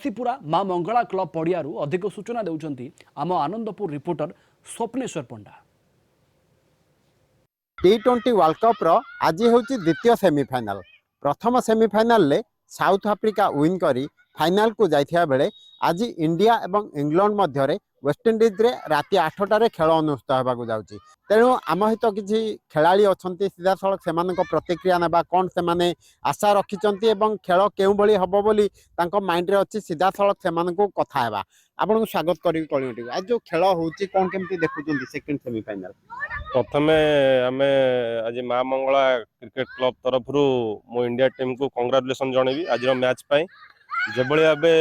घसीपुरा माँ मंगला क्लब पड़ियारू अधिक सूचना देउछंती आम आनंदपुर रिपोर्टर स्वप्नेश्वर पंडा। T20 वर्ल्ड कप रो आज होची द्वितीय सेमीफाइनल। प्रथम सेमीफाइनल ले साउथ आफ्रिका विन करी फाइनल को जाइथिया बेले आज इंडिया एवं इंग्लैंड मध्य रे वेस्टइंडीज रे राति 8टारे खेल अनुष्ठित होबाकू जाउची। तेणु आम सहित किसी खेलाड़ी अछंती सीधा सड़क सेमानक प्रतिक्रिया नेबा कोन सेमाने आशा रखिचंती एवं खेल केउ भली हबो बोली तांको माइंड रे अछि सीधा सड़क सेमानक कथा हेबा। आपन को स्वागत करी कलियोटी। आज जो खेल होची कोन केमती देखुचंती सेकंड सेमीफाइनल। प्रथमे आमे आज माँ मंगला क्रिकेट क्लब तरफ मो इंडिया टीम को कंग्रेचुलेशन जनइबी आज मैच पाई। जेबळे आबे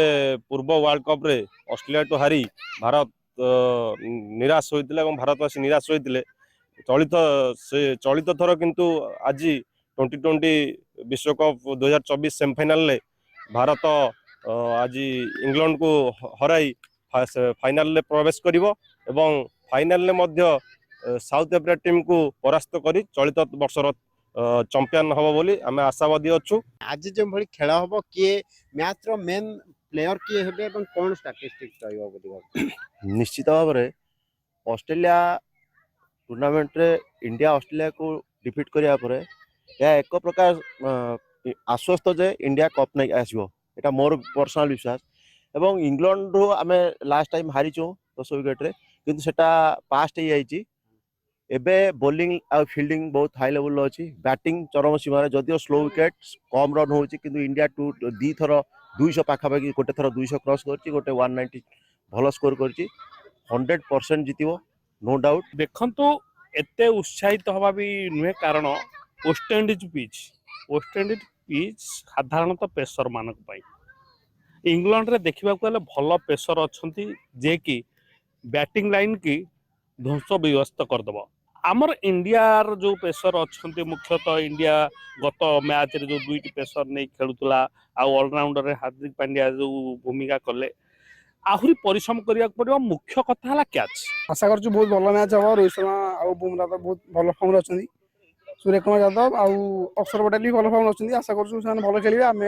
पूर्व वर्ल्ड कप रे ऑस्ट्रेलिया टू हारी भारत निराश होइतिले एवं भारतवासी निराश होइतिले चलित थर किंतु आज T20 विश्वकप 2024 सेमीफाइनल ले भारत आज इंग्लैंड को हराई फाइनल ले प्रवेश करिवो एवं फाइनल ले मध्य साउथ अफ्रीका टीम को परास्त करी चलित वर्षर चैंपियन हबो बोली आमे आशावादी अछु। आज जो भली खेल हबो के मैच रो मेन प्लेयर के हेबे एवं कोन स्टैटिस्टिक्स रहइबो बोली निश्चित भाव में ऑस्ट्रेलिया टूर्नामेंट रे इंडिया ऑस्ट्रेलिया को डिफीट करिया परे या एक प्रकार आश्वस्त जे इंडिया कप नहीं आसबो एटा मोर पर्सनल विश्वास एवं इंग्लैंड रो आमे लास्ट टाइम हारिचो 10 विकेट रे किंतु सेटा पास्ट ही आइची। एबे बॉलिंग आ फील्डिंग बहुत हाई लेवल अच्छी बैटिंग चरम सीमार जदिव स्लो विकेट कम रन होची किंतु इंडिया दी थर 200 पाखापाखि गोटे थर 200 क्रॉस करची गोटे 190 भल स्कोर करची 100% जीतिबो नो डाउट। देखंतु एते उत्साहित हवा भी नुहे कारण वेस्टइंडीज पिच साधारणतः पेसर मानक पाई इंग्लैंड रे देखिबा को भल पेसर अछंती जे कि बैटिंग लाइन की ध्वंस व्यवस्था करदेव। आमर इंडियार जो पेसर अच्छा मुख्यतः इंडिया गत मैच रे जो दुईटी पेसर नहीं खेलुला ऑलराउंडर हार्दिक पांड्या जो भूमिका कले आहरी परिश्रम करिया पड़ो। मुख्य कथा है कैच आशा कर बहुत भल मैच हम रोहित शर्मा आ बुमरा तो बहुत भल फर्म अच्छा सूर्य कुमार यादव अक्षर पटेल भी भल फर्म अच्छा आशा कर भल खेलेंगे आम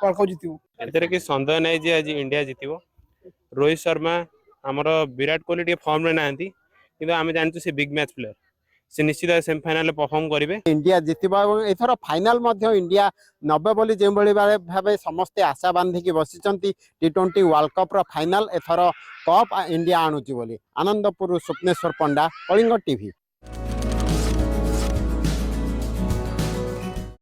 वर्ल्ड कप जीतू। एथरे कि संदेह नहीं जे आज इंडिया जीतिबो। रोहित शर्मा आमर विराट कोहली टे फॉर्म रे नांती किंतु आमे जानतु से बिग मैच प्लेयर से निश्चित सेमीफाइनल परफॉर्म करेंगे। इंडिया जीतिबा एथर फाइनल मध्य इंडिया 90 बोली जो भाव समस्ते आशा बांधिकी बसिचंती T20 वर्ल्ड कप रो फाइनल एथर कप इंडिया आणुची बोली। आनंदपुर स्वप्नेश्वर पंडा कलिंग टीवी।